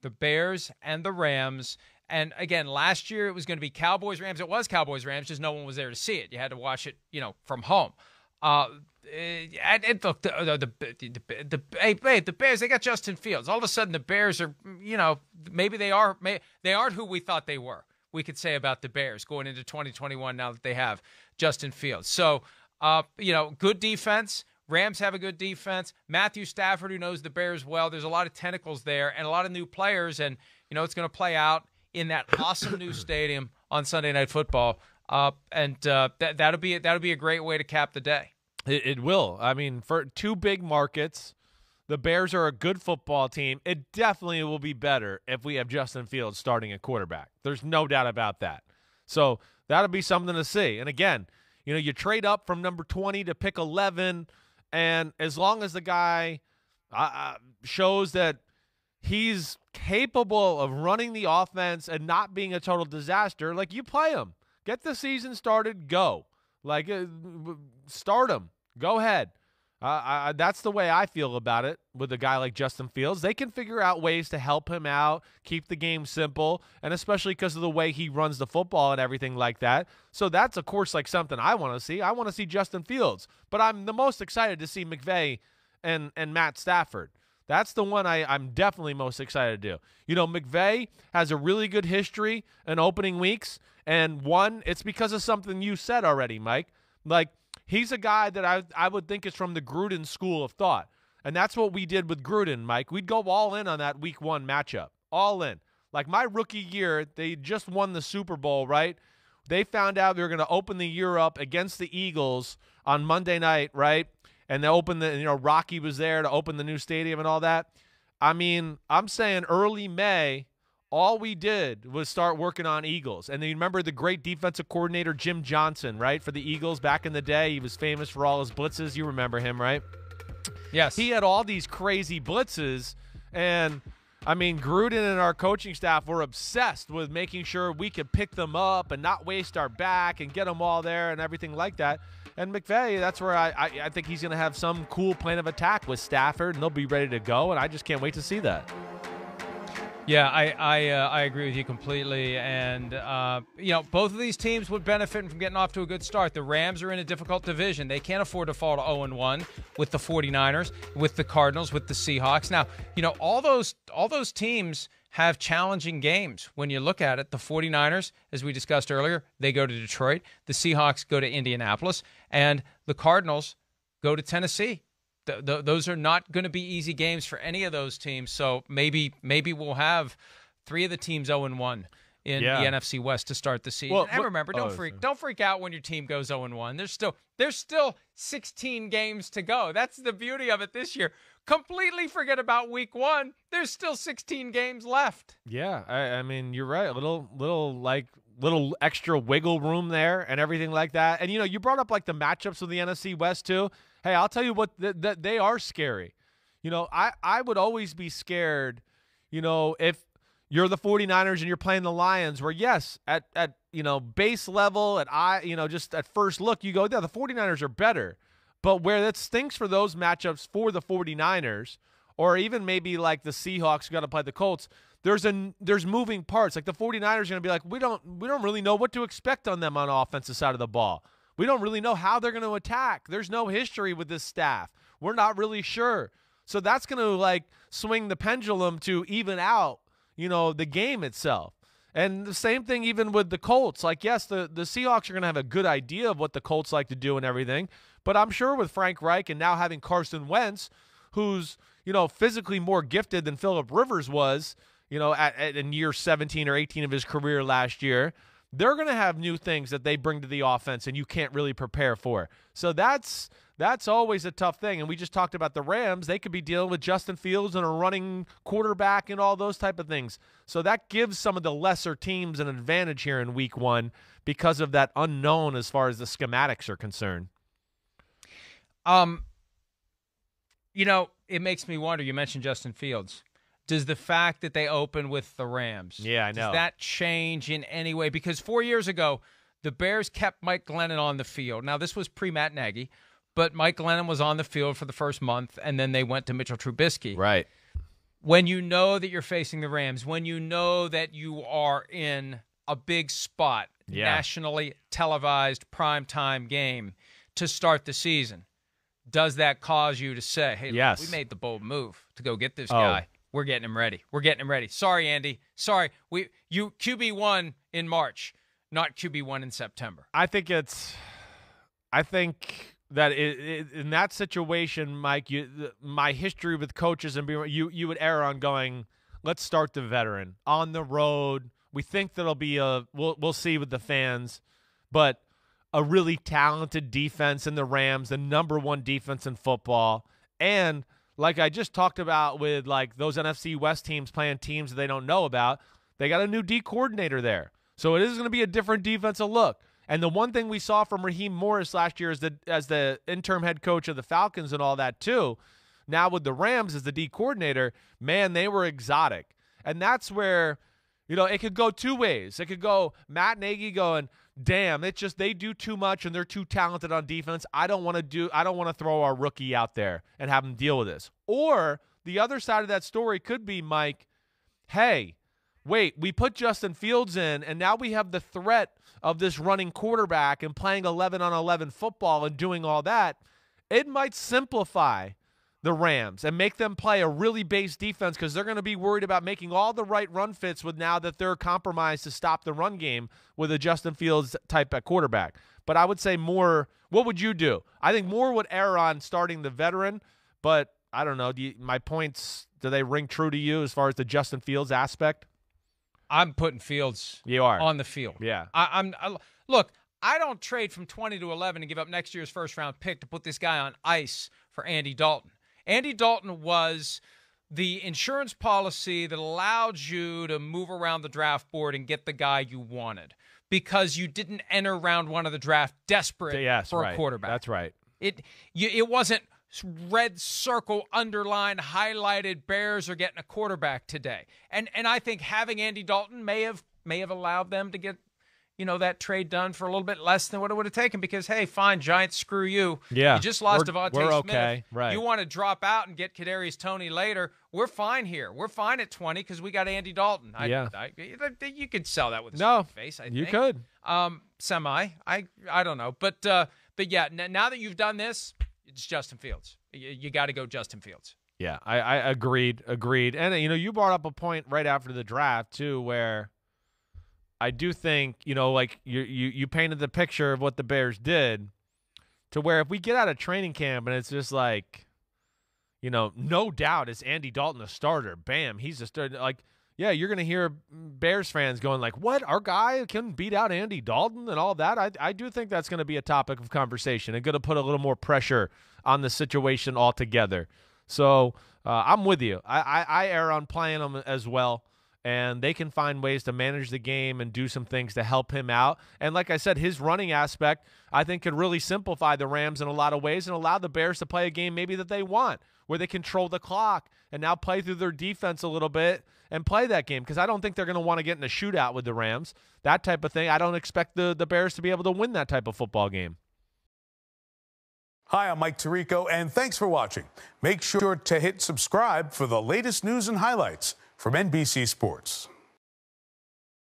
the Bears and the Rams. And again, last year it was going to be Cowboys-Rams. It was Cowboys-Rams, just no one was there to see it. You had to watch it, from home. And look, the Bears, they got Justin Fields. All of a sudden, the Bears are, maybe they aren't who we thought they were. We could say about the Bears going into 2021 now that they have Justin Fields. So, good defense. Rams have a good defense. Matthew Stafford, who knows the Bears well. There's a lot of tentacles there and a lot of new players, and it's going to play out in that awesome new stadium on Sunday Night Football. That'll be a great way to cap the day. It will. I mean, for two big markets, the Bears are a good football team. It definitely will be better if we have Justin Fields starting at quarterback. There's no doubt about that. So that'll be something to see. And again, you trade up from number 20 to pick 11, and as long as the guy shows that he's capable of running the offense and not being a total disaster, like, you play him. Get the season started, go. Like, start him. Go ahead. That's the way I feel about it with a guy like Justin Fields. They can figure out ways to help him out, keep the game simple, and especially because of the way he runs the football and everything like that. So that's, of course, like something I want to see. I want to see Justin Fields. But I'm the most excited to see McVay and Matt Stafford. That's the one I'm definitely most excited to do. McVay has a really good history in opening weeks, and one, it's because of something you said already, Mike. Like, he's a guy that I would think is from the Gruden school of thought, and that's what we did with Gruden, Mike. We'd go all in on that Week 1 matchup, all in. Like, my rookie year, they just won the Super Bowl, right? They found out they were going to open the year up against the Eagles on Monday night, right? And they opened Rocky was there to open the new stadium and all that. I mean, I'm saying early May, all we did was start working on Eagles. And then you remember the great defensive coordinator, Jim Johnson, right, for the Eagles back in the day. He was famous for all his blitzes. You remember him, right? Yes. He had all these crazy blitzes. And, I mean, Gruden and our coaching staff were obsessed with making sure we could pick them up and not waste our back and get them all there and everything like that. And McVay, that's where I think he's going to have some cool plan of attack with Stafford, and they'll be ready to go, and I just can't wait to see that. Yeah, I agree with you completely. And, both of these teams would benefit from getting off to a good start. The Rams are in a difficult division. They can't afford to fall to 0-1 with the 49ers, with the Cardinals, with the Seahawks. Now, all those teams have challenging games. When you look at it, the 49ers, as we discussed earlier, they go to Detroit. The Seahawks go to Indianapolis. And the Cardinals go to Tennessee. Those are not going to be easy games for any of those teams. So maybe we'll have 3 of the teams 0-1 in the NFC West to start the season. And remember, don't freak out when your team goes 0-1. There's still 16 games to go. That's the beauty of it this year. Completely forget about Week 1. There's still 16 games left. Yeah, I mean, you're right. A little extra wiggle room there and everything like that. And, you brought up, like, the matchups with the NFC West, too. Hey, I'll tell you what, they are scary. I would always be scared, if you're the 49ers and you're playing the Lions, where, yes, at base level, just at first look, you go, yeah, the 49ers are better. But where that stinks for those matchups for the 49ers, or even maybe like the Seahawks got to play the Colts, there's moving parts. Like, the 49ers are going to be like, we don't really know what to expect on them on the offensive side of the ball. We don't really know how they're going to attack. There's no history with this staff. We're not really sure. So that's going to, swing the pendulum to even out, the game itself. And the same thing even with the Colts. Like, yes, the Seahawks are going to have a good idea of what the Colts like to do and everything. But I'm sure with Frank Reich and now having Carson Wentz, who's, physically more gifted than Phillip Rivers was, in year 17 or 18 of his career last year, they're going to have new things that they bring to the offense and you can't really prepare for. So that's always a tough thing. And we just talked about the Rams. They could be dealing with Justin Fields and a running quarterback and all those type of things. So that gives some of the lesser teams an advantage here in Week 1 because of that unknown as far as the schematics are concerned. It makes me wonder. You mentioned Justin Fields. Does the fact that they open with the Rams, yeah, I know, does that change in any way? Because 4 years ago, the Bears kept Mike Glennon on the field. Now, this was pre-Matt Nagy, but Mike Glennon was on the field for the first month, and then they went to Mitchell Trubisky. Right. when you know that you're facing the Rams, when you know that you are in a big spot, nationally televised primetime game to start the season, does that cause you to say, hey, look, we made the bold move to go get this guy. We're getting him ready. We're getting him ready. Sorry, Andy. Sorry. You QB1 in March, not QB1 in September. I think that in that situation, Mike, my history with coaches and you would err on going, let's start the veteran on the road. We think that'll be we'll see with the fans, but a really talented defense in the Rams, the #1 defense in football, and like I just talked about with like those NFC West teams playing teams that they don't know about, they got a new D coordinator there, so it is going to be a different defensive look. And the one thing we saw from Raheem Morris last year as the interim head coach of the Falcons and all that too, now with the Rams as the D coordinator, man, they were exotic. And that's where, it could go two ways. It could go Matt Nagy going, damn, it's just they do too much and they're too talented on defense. I don't want to throw our rookie out there and have him deal with this. Or the other side of that story could be, Mike, hey, wait, we put Justin Fields in, and now we have the threat of this running quarterback and playing 11-on-11 football and doing all that. It might simplify the Rams and make them play a really base defense because they're going to be worried about making all the right run fits with now that they're compromised to stop the run game with a Justin Fields type at quarterback. But I would say more, what would you do? I think more would err on starting the veteran, but I don't know. My points, do they ring true to you as far as the Justin Fields aspect? I'm putting Fields on the field. Yeah. Look, I don't trade from 20 to 11 and give up next year's first-round pick to put this guy on ice for Andy Dalton. Andy Dalton was the insurance policy that allowed you to move around the draft board and get the guy you wanted because you didn't enter round one of the draft desperate for a quarterback. That's right. It wasn't red circle, underlined, highlighted, Bears are getting a quarterback today. And I think having Andy Dalton may have allowed them to get, that trade done for a little bit less than what it would have taken because, hey, fine, Giants, screw you. Yeah. You just lost Devontae Smith. Okay. Right. You want to drop out and get Kadarius Toney later. We're fine here. We're fine at 20 because we got Andy Dalton. You could sell that with a straight face, I think. You could. Semi. I don't know. But yeah, now that you've done this, it's Justin Fields. You got to go Justin Fields. Yeah, I agreed. And, you brought up a point right after the draft, too, where I do think, like you painted the picture of what the Bears did to where if we get out of training camp and it's just like, no doubt it's Andy Dalton a starter. Bam, he's a starter. Like, yeah, you're going to hear Bears fans going like, what, our guy can beat out Andy Dalton and all that? I do think that's going to be a topic of conversation and going to put a little more pressure on the situation altogether. So I'm with you. I err on playing him as well, and they can find ways to manage the game and do some things to help him out. And like I said, his running aspect, I think, could really simplify the Rams in a lot of ways and allow the Bears to play a game maybe that they want, where they control the clock and now play through their defense a little bit and play that game because I don't think they're going to want to get in a shootout with the Rams, that type of thing. I don't expect the Bears to be able to win that type of football game. Hi, I'm Mike Tirico, and thanks for watching. Make sure to hit subscribe for the latest news and highlights from NBC Sports.